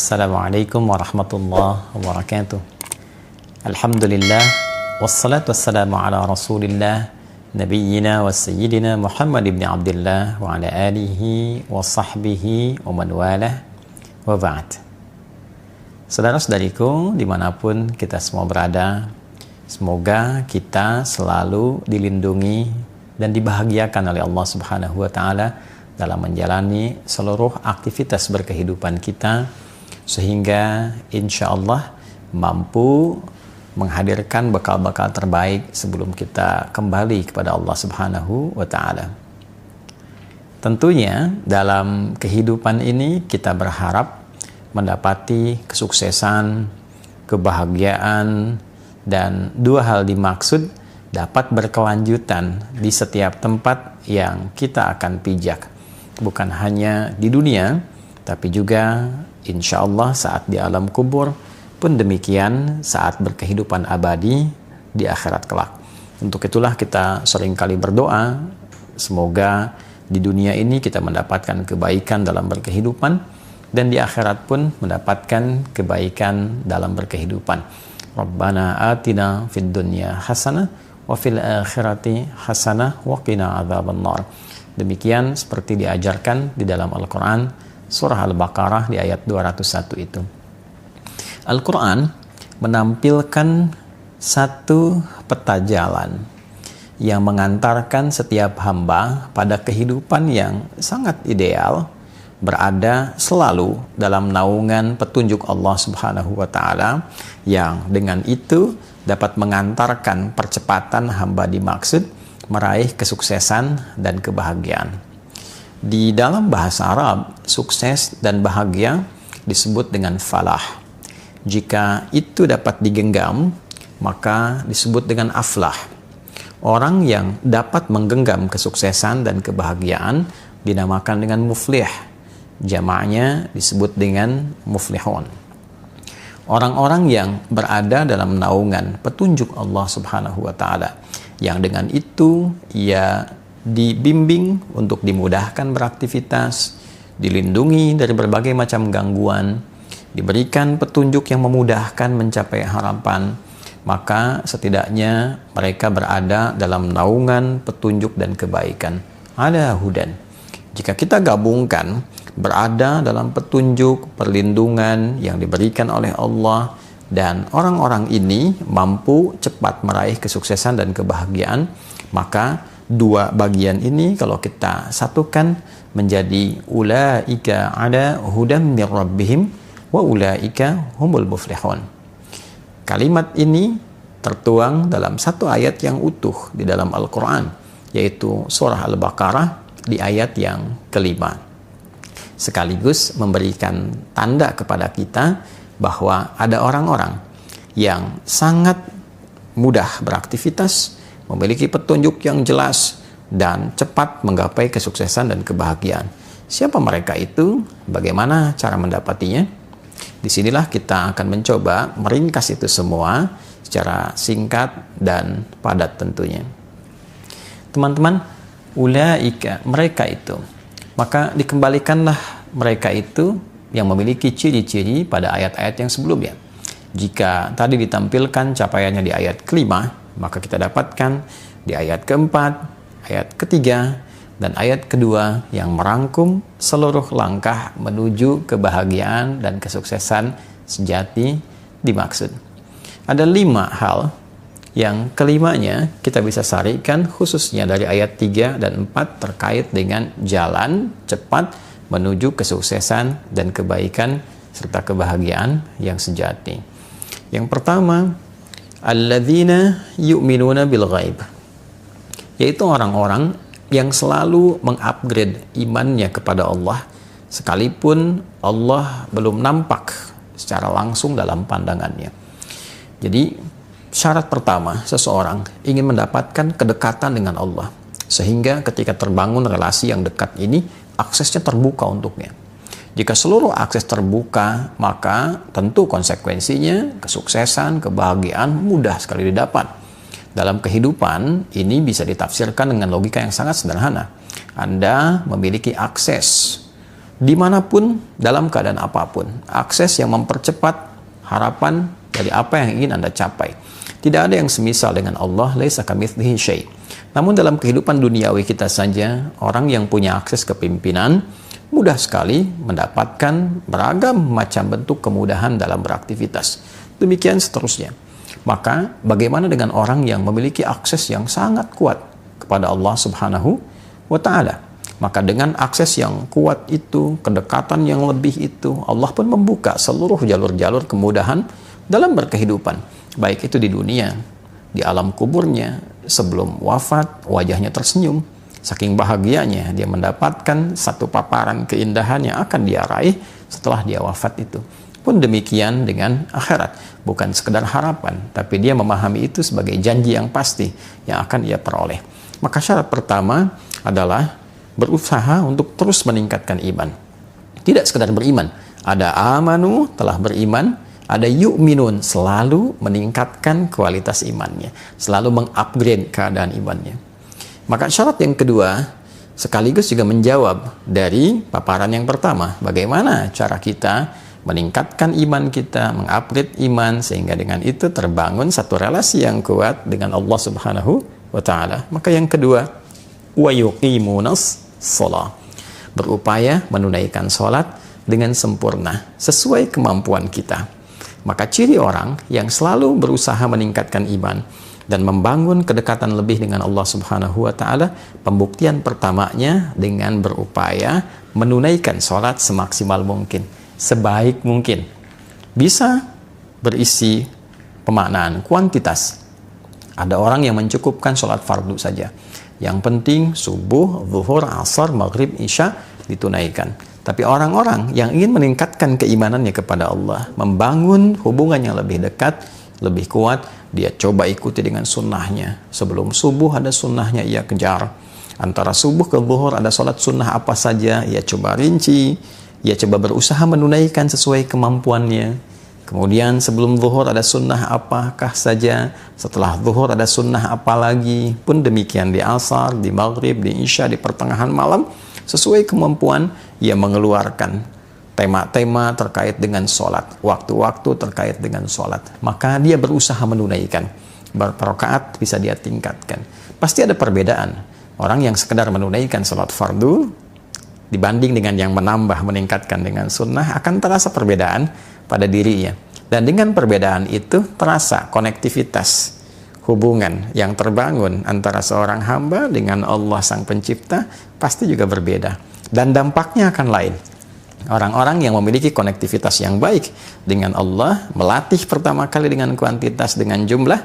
Assalamualaikum warahmatullahi wabarakatuh. Alhamdulillah, wassalatu wassalamu ala rasulillah, nabiyyina wa sayyidina Muhammad ibn Abdullah wa ala alihi wa sahbihi wa man walah wa ba'd. Saudara-saudariku dimanapun kita semua berada, semoga kita selalu dilindungi dan dibahagiakan oleh Allah Subhanahu wa Ta'ala dalam menjalani seluruh aktivitas berkehidupan kita, sehingga insya Allah mampu menghadirkan bekal-bekal terbaik sebelum kita kembali kepada Allah Subhanahu wa Ta'ala. Tentunya dalam kehidupan ini kita berharap mendapati kesuksesan, kebahagiaan, dan dua hal dimaksud dapat berkelanjutan di setiap tempat yang kita akan pijak. Bukan hanya di dunia, tapi juga insya Allah saat di alam kubur, pun demikian saat berkehidupan abadi di akhirat kelak. Untuk itulah kita seringkali berdoa, semoga di dunia ini kita mendapatkan kebaikan dalam berkehidupan, dan di akhirat pun mendapatkan kebaikan dalam berkehidupan. Rabbana atina fid dunya hasanah wa fil akhirati hasanah wa qina adzabannar. Demikian seperti diajarkan di dalam Al-Quran surah Al-Baqarah di ayat 201 itu. Al-Quran menampilkan satu peta jalan yang mengantarkan setiap hamba pada kehidupan yang sangat ideal, berada selalu dalam naungan petunjuk Allah Subhanahu wa Ta'ala, yang dengan itu dapat mengantarkan percepatan hamba dimaksud meraih kesuksesan dan kebahagiaan. Di dalam bahasa Arab, sukses dan bahagia disebut dengan falah. Jika itu dapat digenggam, maka disebut dengan aflah. Orang yang dapat menggenggam kesuksesan dan kebahagiaan dinamakan dengan muflih. Jamaknya disebut dengan muflihun. Orang-orang yang berada dalam naungan petunjuk Allah Subhanahu wa Ta'ala, yang dengan itu ia dibimbing untuk dimudahkan beraktivitas, dilindungi dari berbagai macam gangguan, diberikan petunjuk yang memudahkan mencapai harapan, maka setidaknya mereka berada dalam naungan petunjuk dan kebaikan. Ada hudan. Jika kita gabungkan berada dalam petunjuk, perlindungan yang diberikan oleh Allah, dan orang-orang ini mampu cepat meraih kesuksesan dan kebahagiaan, maka dua bagian ini kalau kita satukan menjadi ulaika ala hudam mir rabbihim wa ulaika humul muflihun. Kalimat ini tertuang dalam satu ayat yang utuh di dalam Al-Quran, yaitu surah Al-Baqarah di ayat yang kelima, sekaligus memberikan tanda kepada kita bahwa ada orang-orang yang sangat mudah beraktivitas, memiliki petunjuk yang jelas, dan cepat menggapai kesuksesan dan kebahagiaan. Siapa mereka itu? Bagaimana cara mendapatinya? Disinilah kita akan mencoba meringkas itu semua secara singkat dan padat tentunya. Teman-teman, ulaika, mereka itu, maka dikembalikanlah mereka itu yang memiliki ciri-ciri pada ayat-ayat yang sebelumnya. Jika tadi ditampilkan capaiannya di ayat kelima, maka kita dapatkan di ayat keempat, ayat ketiga, dan ayat kedua yang merangkum seluruh langkah menuju kebahagiaan dan kesuksesan sejati dimaksud. Ada 5 hal yang kelimanya kita bisa sarikan khususnya dari ayat 3 dan 4 terkait dengan jalan cepat menuju kesuksesan dan kebaikan serta kebahagiaan yang sejati. Yang pertama, alladzina yu'minuna bil ghaib, yaitu orang-orang yang selalu mengupgrade imannya kepada Allah sekalipun Allah belum nampak secara langsung dalam pandangannya. Jadi syarat pertama, seseorang ingin mendapatkan kedekatan dengan Allah, sehingga ketika terbangun relasi yang dekat ini, aksesnya terbuka untuknya. Jika seluruh akses terbuka, maka tentu konsekuensinya kesuksesan, kebahagiaan mudah sekali didapat. Dalam kehidupan, ini bisa ditafsirkan dengan logika yang sangat sederhana. Anda memiliki akses dimanapun, dalam keadaan apapun. Akses yang mempercepat harapan dari apa yang ingin Anda capai. Tidak ada yang semisal dengan Allah, laisa kamitslihi syai'. Namun dalam kehidupan duniawi kita saja, orang yang punya akses kepimpinan mudah sekali mendapatkan beragam macam bentuk kemudahan dalam beraktivitas. Demikian seterusnya. Maka bagaimana dengan orang yang memiliki akses yang sangat kuat kepada Allah Subhanahu wa Ta'ala? Maka dengan akses yang kuat itu, kedekatan yang lebih itu, Allah pun membuka seluruh jalur-jalur kemudahan dalam berkehidupan. Baik itu di dunia, di alam kuburnya, sebelum wafat, wajahnya tersenyum. Saking bahagianya dia mendapatkan satu paparan keindahan yang akan dia raih setelah dia wafat itu. Pun demikian dengan akhirat. Bukan sekedar harapan, tapi dia memahami itu sebagai janji yang pasti yang akan ia peroleh. Maka syarat pertama adalah berusaha untuk terus meningkatkan iman. Tidak sekedar beriman. Ada amanu, telah beriman. Ada yu'minun, selalu meningkatkan kualitas imannya. Selalu mengupgrade keadaan imannya. Maka syarat yang kedua sekaligus juga menjawab dari paparan yang pertama. Bagaimana cara kita meningkatkan iman kita, mengupgrade iman, sehingga dengan itu terbangun satu relasi yang kuat dengan Allah Subhanahu wa Ta'ala. Maka yang kedua, wa yuqimunas shalah. Berupaya menunaikan sholat dengan sempurna, sesuai kemampuan kita. Maka ciri orang yang selalu berusaha meningkatkan iman dan membangun kedekatan lebih dengan Allah Subhanahu wa Ta'ala, pembuktian pertamanya dengan berupaya menunaikan sholat semaksimal mungkin, sebaik mungkin. Bisa berisi pemaknaan kuantitas. Ada orang yang mencukupkan sholat fardu saja. Yang penting subuh, zuhur, asar, maghrib, isya ditunaikan. Tapi orang-orang yang ingin meningkatkan keimanannya kepada Allah, membangun hubungan yang lebih dekat, lebih kuat, dia coba ikuti dengan sunnahnya. Sebelum subuh ada sunnahnya, ia kejar. Antara subuh ke zuhur ada sholat sunnah apa saja, ia coba rinci. Ia coba berusaha menunaikan sesuai kemampuannya. Kemudian sebelum zuhur ada sunnah apakah saja, setelah zuhur ada sunnah apa lagi. Pun demikian di asar, di maghrib, di isya, di pertengahan malam, sesuai kemampuan ia mengeluarkan tema-tema terkait dengan sholat, waktu-waktu terkait dengan sholat. Maka dia berusaha menunaikan. Berapa rakaat bisa dia tingkatkan. Pasti ada perbedaan. Orang yang sekedar menunaikan sholat fardu dibanding dengan yang menambah, meningkatkan dengan sunnah, akan terasa perbedaan pada dirinya. Dan dengan perbedaan itu terasa konektivitas hubungan yang terbangun antara seorang hamba dengan Allah Sang Pencipta pasti juga berbeda. Dan dampaknya akan lain. Orang-orang yang memiliki konektivitas yang baik dengan Allah, melatih pertama kali dengan kuantitas, dengan jumlah,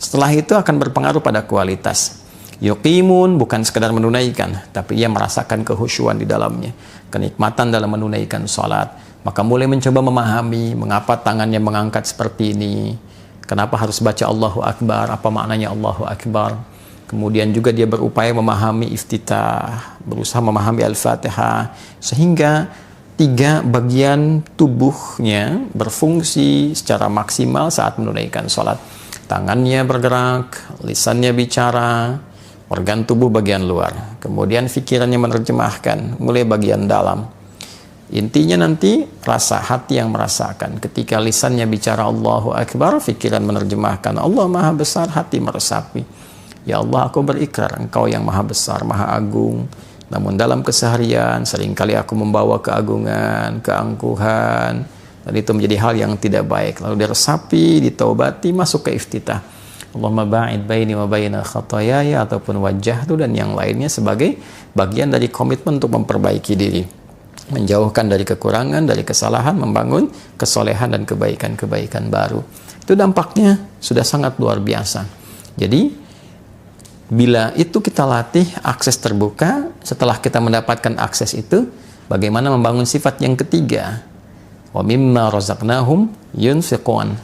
setelah itu akan berpengaruh pada kualitas. Yuqimun bukan sekedar menunaikan, tapi ia merasakan kehusyuan di dalamnya, kenikmatan dalam menunaikan sholat. Maka mulai mencoba memahami mengapa tangannya mengangkat seperti ini, kenapa harus baca Allahu Akbar, apa maknanya Allahu Akbar. Kemudian juga dia berupaya memahami iftitah, berusaha memahami Al-Fatihah, sehingga 3 bagian tubuhnya berfungsi secara maksimal saat menunaikan sholat. Tangannya bergerak, lisannya bicara, organ tubuh bagian luar. Kemudian pikirannya menerjemahkan, mulai bagian dalam. Intinya nanti rasa hati yang merasakan. Ketika lisannya bicara Allahu Akbar, pikiran menerjemahkan Allah Maha Besar, hati meresapi. Ya Allah, aku berikrar Engkau yang Maha Besar, Maha Agung. Namun dalam keseharian seringkali aku membawa keagungan, keangkuhan, dan itu menjadi hal yang tidak baik. Lalu diresapi, ditaubati, masuk ke iftitah. Allahumma ba'id baini wa baina khatayaya, ataupun wajahtu dan yang lainnya sebagai bagian dari komitmen untuk memperbaiki diri, menjauhkan dari kekurangan, dari kesalahan, membangun kesolehan dan kebaikan-kebaikan baru. Itu dampaknya sudah sangat luar biasa. Jadi bila itu kita latih akses terbuka, setelah kita mendapatkan akses itu, bagaimana membangun sifat yang ketiga? Wa mimma razaqnahum yunfiqun.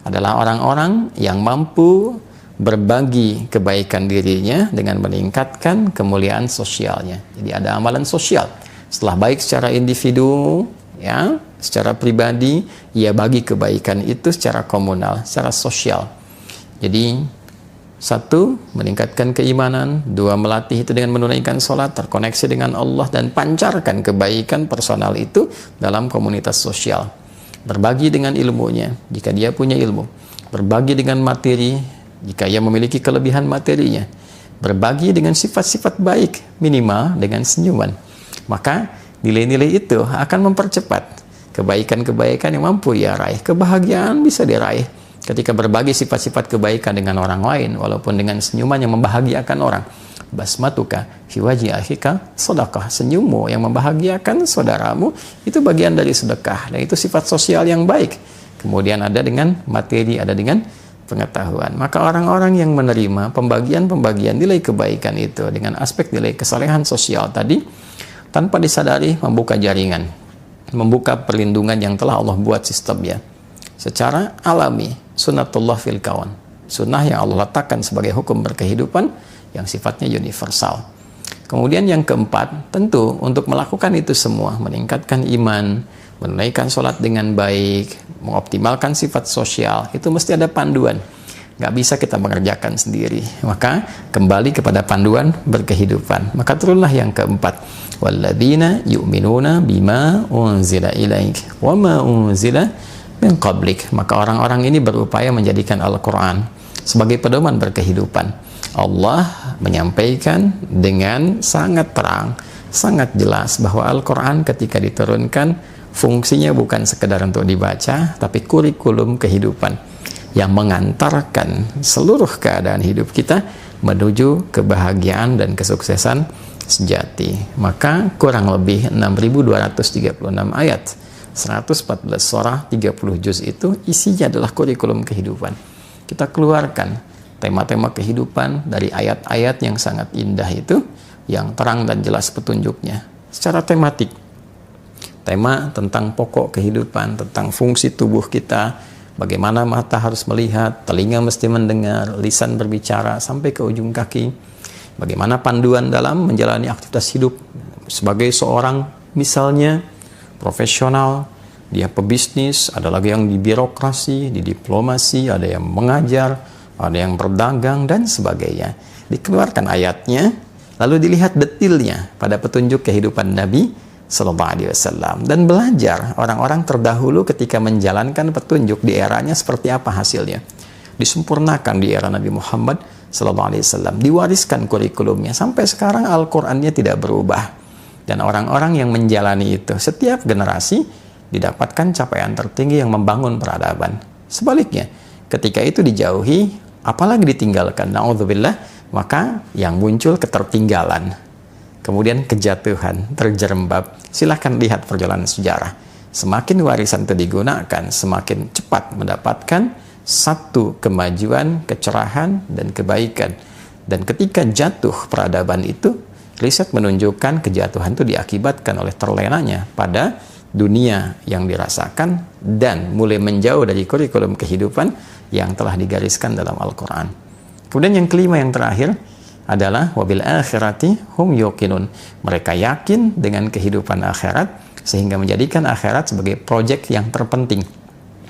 Adalah orang-orang yang mampu berbagi kebaikan dirinya dengan meningkatkan kemuliaan sosialnya. Jadi ada amalan sosial. Setelah baik secara individu, ya, secara pribadi, ia bagi kebaikan itu secara komunal, secara sosial. Jadi Satu, meningkatkan keimanan. Dua, melatih itu dengan menunaikan sholat, terkoneksi dengan Allah, dan pancarkan kebaikan personal itu dalam komunitas sosial. Berbagi dengan ilmunya, jika dia punya ilmu. Berbagi dengan materi, jika ia memiliki kelebihan materinya. Berbagi dengan sifat-sifat baik, minimal dengan senyuman. Maka nilai-nilai itu akan mempercepat kebaikan-kebaikan yang mampu ia raih. Kebahagiaan bisa diraih ketika berbagi sifat-sifat kebaikan dengan orang lain, walaupun dengan senyuman yang membahagiakan orang. Basmatuka fi wajhi akhika sedekah. Senyummu yang membahagiakan saudaramu itu bagian dari sedekah, dan itu sifat sosial yang baik. Kemudian ada dengan materi, ada dengan pengetahuan. Maka orang-orang yang menerima pembagian-pembagian nilai kebaikan itu dengan aspek nilai kesalehan sosial tadi, tanpa disadari membuka jaringan, membuka perlindungan yang telah Allah buat sistemnya secara alami. Sunnatullah fil kawan, sunnah yang Allah letakkan sebagai hukum berkehidupan yang sifatnya universal. Kemudian yang keempat, tentu untuk melakukan itu semua, meningkatkan iman, menunaikan sholat dengan baik, mengoptimalkan sifat sosial, itu mesti ada panduan. Nggak bisa kita mengerjakan sendiri. Maka kembali kepada panduan berkehidupan. Maka turunlah yang keempat, walladzina yu'minuna bima unzila ilaik wa ma unzila min qablik. Maka orang-orang ini berupaya menjadikan Al-Quran sebagai pedoman berkehidupan. Allah menyampaikan dengan sangat terang, sangat jelas bahwa Al-Quran ketika diturunkan fungsinya bukan sekedar untuk dibaca, tapi kurikulum kehidupan yang mengantarkan seluruh keadaan hidup kita menuju kebahagiaan dan kesuksesan sejati. Maka kurang lebih 6.236 ayat, 114 surah, 30 juz itu isinya adalah kurikulum kehidupan. Kita keluarkan tema-tema kehidupan dari ayat-ayat yang sangat indah itu, yang terang dan jelas petunjuknya secara tematik. Tema tentang pokok kehidupan, tentang fungsi tubuh kita, bagaimana mata harus melihat, telinga mesti mendengar, lisan berbicara, sampai ke ujung kaki. Bagaimana panduan dalam menjalani aktivitas hidup sebagai seorang misalnya profesional, dia pebisnis, ada lagi yang di birokrasi, di diplomasi, ada yang mengajar, ada yang berdagang, dan sebagainya. Dikeluarkan ayatnya, lalu dilihat detailnya pada petunjuk kehidupan Nabi Sallallahu Alaihi Wasallam, dan belajar orang-orang terdahulu ketika menjalankan petunjuk di eranya seperti apa hasilnya. Disempurnakan di era Nabi Muhammad Sallallahu Alaihi Wasallam, diwariskan kurikulumnya sampai sekarang. Al-Qur'annya tidak berubah, dan orang-orang yang menjalani itu setiap generasi didapatkan capaian tertinggi yang membangun peradaban. Sebaliknya, ketika itu dijauhi, apalagi ditinggalkan, na'udzubillah, maka yang muncul ketertinggalan, kemudian kejatuhan, terjerembab. Silahkan lihat perjalanan sejarah. Semakin warisan itu digunakan, semakin cepat mendapatkan satu kemajuan, kecerahan, dan kebaikan. Dan ketika jatuh peradaban itu, riset menunjukkan kejatuhan itu diakibatkan oleh terlenanya pada dunia yang dirasakan dan mulai menjauh dari kurikulum kehidupan yang telah digariskan dalam Al-Quran. Kemudian yang kelima, yang terakhir adalah wabil akhirati hum yuqinun. Mereka yakin dengan kehidupan akhirat sehingga menjadikan akhirat sebagai proyek yang terpenting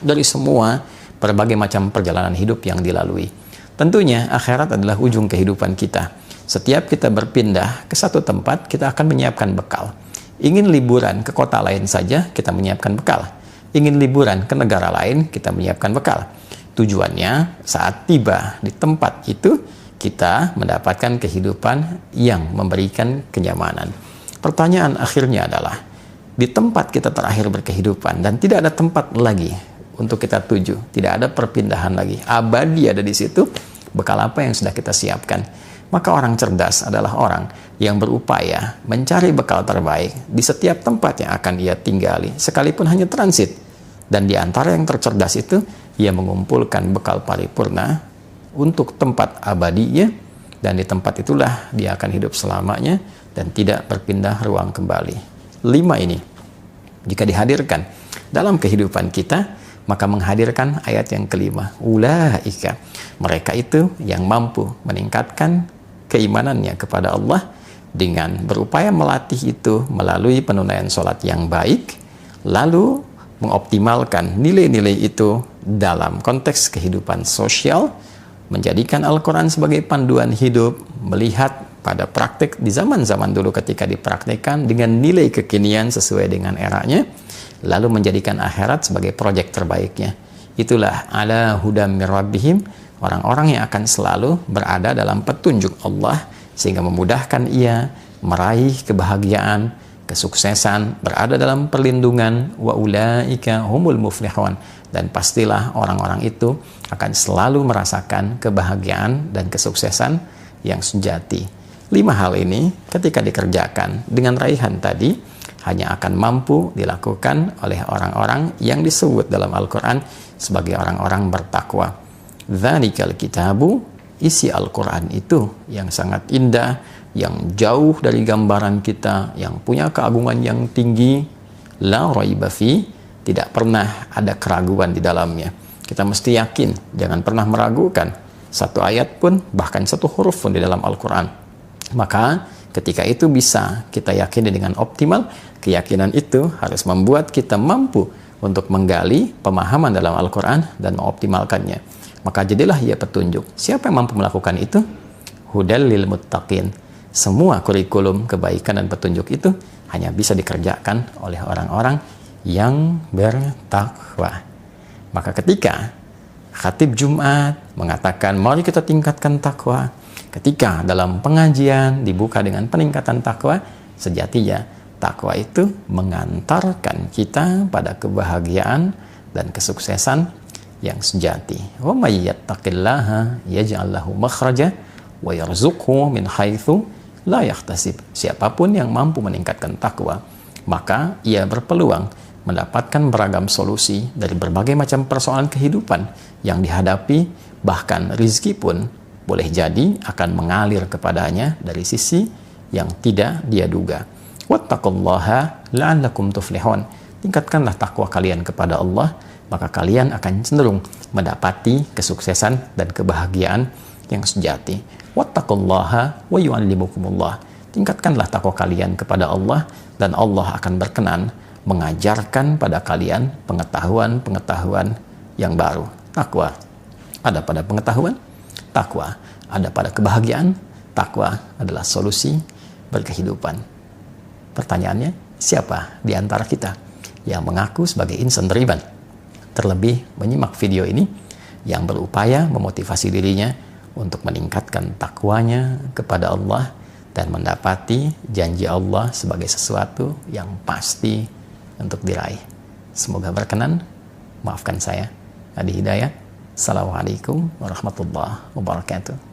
dari semua berbagai macam perjalanan hidup yang dilalui. Tentunya akhirat adalah ujung kehidupan kita. Setiap kita berpindah ke satu tempat, kita akan menyiapkan bekal. Ingin liburan ke kota lain saja, kita menyiapkan bekal. Ingin liburan ke negara lain, kita menyiapkan bekal. Tujuannya, saat tiba di tempat itu, kita mendapatkan kehidupan yang memberikan kenyamanan. Pertanyaan akhirnya adalah, di tempat kita terakhir berkehidupan dan tidak ada tempat lagi untuk kita tuju, tidak ada perpindahan lagi, abadi ada di situ, bekal apa yang sudah kita siapkan? Maka orang cerdas adalah orang yang berupaya mencari bekal terbaik di setiap tempat yang akan ia tinggali, sekalipun hanya transit. Dan di antara yang tercerdas itu, ia mengumpulkan bekal paripurna untuk tempat abadinya, dan di tempat itulah dia akan hidup selamanya dan tidak berpindah ruang kembali. 5 ini, jika dihadirkan dalam kehidupan kita, maka menghadirkan ayat yang kelima, ulaika, mereka itu yang mampu meningkatkan keimanannya kepada Allah dengan berupaya melatih itu melalui penunaian sholat yang baik, lalu mengoptimalkan nilai-nilai itu dalam konteks kehidupan sosial, menjadikan Al-Quran sebagai panduan hidup, melihat pada praktik di zaman-zaman dulu ketika dipraktikkan dengan nilai kekinian sesuai dengan eranya, lalu menjadikan akhirat sebagai proyek terbaiknya. Itulah ala hudam mir rabbihim, orang-orang yang akan selalu berada dalam petunjuk Allah sehingga memudahkan ia meraih kebahagiaan, kesuksesan, berada dalam perlindungan, wa ulaika humul muflihun, dan pastilah orang-orang itu akan selalu merasakan kebahagiaan dan kesuksesan yang sejati. 5 hal ini ketika dikerjakan dengan raihan tadi hanya akan mampu dilakukan oleh orang-orang yang disebut dalam Al-Quran sebagai orang-orang bertakwa. Dzalikal kitabu, isi Al-Quran itu yang sangat indah, yang jauh dari gambaran kita, yang punya keagungan yang tinggi, la raiba fi, tidak pernah ada keraguan di dalamnya. Kita mesti yakin, jangan pernah meragukan satu ayat pun, bahkan satu huruf pun di dalam Al-Quran. Maka ketika itu bisa kita yakini dengan optimal, keyakinan itu harus membuat kita mampu untuk menggali pemahaman dalam Al-Quran dan mengoptimalkannya. Maka jadilah ia petunjuk. Siapa yang mampu melakukan itu? Hudal lil muttaqin. Semua kurikulum kebaikan dan petunjuk itu hanya bisa dikerjakan oleh orang-orang yang bertakwa. Maka ketika khatib Jumat mengatakan mari kita tingkatkan takwa, ketika dalam pengajian dibuka dengan peningkatan takwa, sejatinya takwa itu mengantarkan kita pada kebahagiaan dan kesuksesan yang sejati. Wa may yattaqillaha yaj'al lahu makhraja wa yarzuqhu min haitsu la yahtasib. Siapapun yang mampu meningkatkan takwa, maka ia berpeluang mendapatkan beragam solusi dari berbagai macam persoalan kehidupan yang dihadapi, bahkan rizki pun boleh jadi akan mengalir kepadanya dari sisi yang tidak dia duga. Wattaqullaha la'allakum tuflihun. Tingkatkanlah takwa kalian kepada Allah, maka kalian akan cenderung mendapati kesuksesan dan kebahagiaan yang sejati. Wattaqullaha wa yu'allimukumullah. Tingkatkanlah takwa kalian kepada Allah, dan Allah akan berkenan mengajarkan pada kalian pengetahuan-pengetahuan yang baru. Takwa ada pada pengetahuan, takwa ada pada kebahagiaan, takwa adalah solusi berkehidupan. Pertanyaannya, siapa di antara kita yang mengaku sebagai insan beriman? Terlebih menyimak video ini yang berupaya memotivasi dirinya untuk meningkatkan takwanya kepada Allah dan mendapati janji Allah sebagai sesuatu yang pasti untuk diraih. Semoga berkenan. Maafkan saya, Adi Hidayat. Assalamualaikum warahmatullahi wabarakatuh.